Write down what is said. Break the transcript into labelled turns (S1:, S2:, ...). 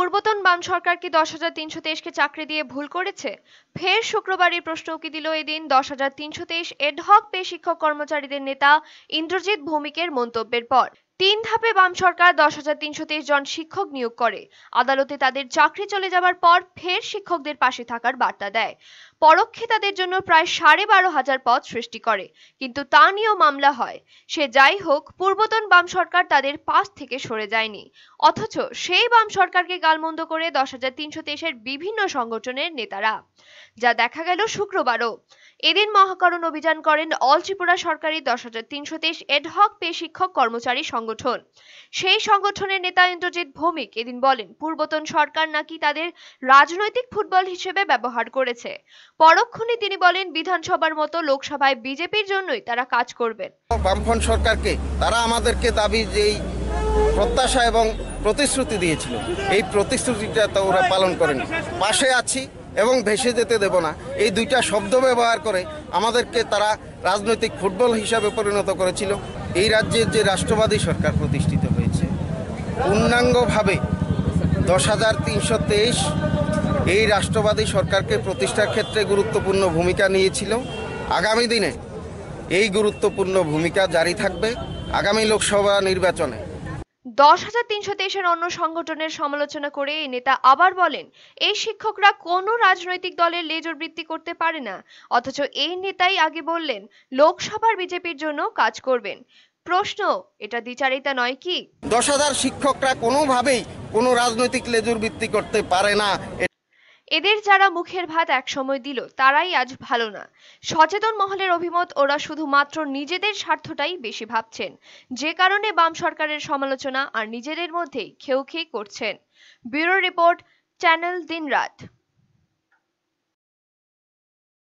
S1: পূর্বতন বাম সরকার কি 10,323কে চাকরি দিয়ে ভুল করেছে? ফের শুক্রবারই প্রশ্ন উকি দিল এদিন 10,323 এডহক পে শিক্ষক কর্মচারীদের নেতা ইন্দ্রজিৎ ভৌমিকের মন্তব্যের পর। 3 ধাপে বাম সরকার 10,323 জন শিক্ষক নিয়োগ করে। আদালতে তাদের চাকরি চলে যাবার পর ফের শিক্ষকদের পাশে থাকার বার্তা দেয়। পরোক্ষে তাদের জন্য প্রায় 12,500 পদ সৃষ্টি করে, কিন্তু তা নিয়েও মামলা হয়। সে যাই হোক, পূর্বতন বাম সরকার তাদের পাশ থেকে সরে যায়নি। অথচ সেই বাম সরকারকে গালমন্দ করে 10,323-এর বিভিন্ন সংগঠনের নেতারা, যা দেখা গেল শুক্রবারও। এদিন মহাকরণ অভিযান করেন অল ত্রিপুরা সরকারি 10,323 এডহক পে শিক্ষক কর্মচারী সংগঠন। সেই সংগঠনের নেতা ইন্দ্রজিৎ ভৌমিক এদিন বলেন, পূর্বতন সরকার নাকি তাদের রাজনৈতিক ফুটবল হিসেবে ব্যবহার করেছে। পরক্ষণে তিনি বলেন, বিধানসভার মতো লোকসভায় বিজেপির জন্যই তারা কাজ করবেন।
S2: বামফ্রন্ট সরকারকে তারা আমাদেরকে দাবি যেই প্রত্যাশা এবং প্রতিশ্রুতি দিয়েছিল, এই প্রতিশ্রুতিটা তো ওরা পালন করেনি। পাশে আছি এবং ভেসে যেতে দেব না, এই দুইটা শব্দ ব্যবহার করে আমাদেরকে তারা রাজনৈতিক ফুটবল হিসাবে পরিণত করেছিল। এই রাজ্যের যে রাষ্ট্রবাদী সরকার প্রতিষ্ঠিত হয়েছে, পূর্ণাঙ্গভাবে 10,323 এই রাষ্ট্রবাদী সরকারকে প্রতিষ্ঠার ক্ষেত্রে গুরুত্বপূর্ণ ভূমিকা নিয়েছিল। আগামী দিনে এই গুরুত্বপূর্ণ ভূমিকা জারি থাকবে আগামী লোকসভা নির্বাচনে।
S1: 10,323-এর অন্য সংগঠনের সমালোচনা করে এই নেতা আবার বলেন, এই শিক্ষকরা কোনো রাজনৈতিক দলের লেজুর বৃত্তি করতে পারে না। অথচ এই নেতাই আগে বললেন লোকসভার বিজেপির জন্য কাজ করবেন। প্রশ্ন, এটা দ্বিচারিতা নয় কি?
S2: 10,000 শিক্ষকরা কোনোভাবেই কোনো রাজনৈতিক লেজুর বৃত্তি করতে পারে না।
S1: এদের যারা মুখের ভাত একসময় দিল, তারাই আজ ভালো না। সচেতন মহলের অভিমত, ওরা শুধুমাত্র নিজেদের স্বার্থটাই বেশি ভাবছেন, যে কারণে বাম সরকারের সমালোচনা আর নিজেদের মধ্যেই খেউখেই করছেন। ব্যুরো রিপোর্ট, চ্যানেল দিনরাত।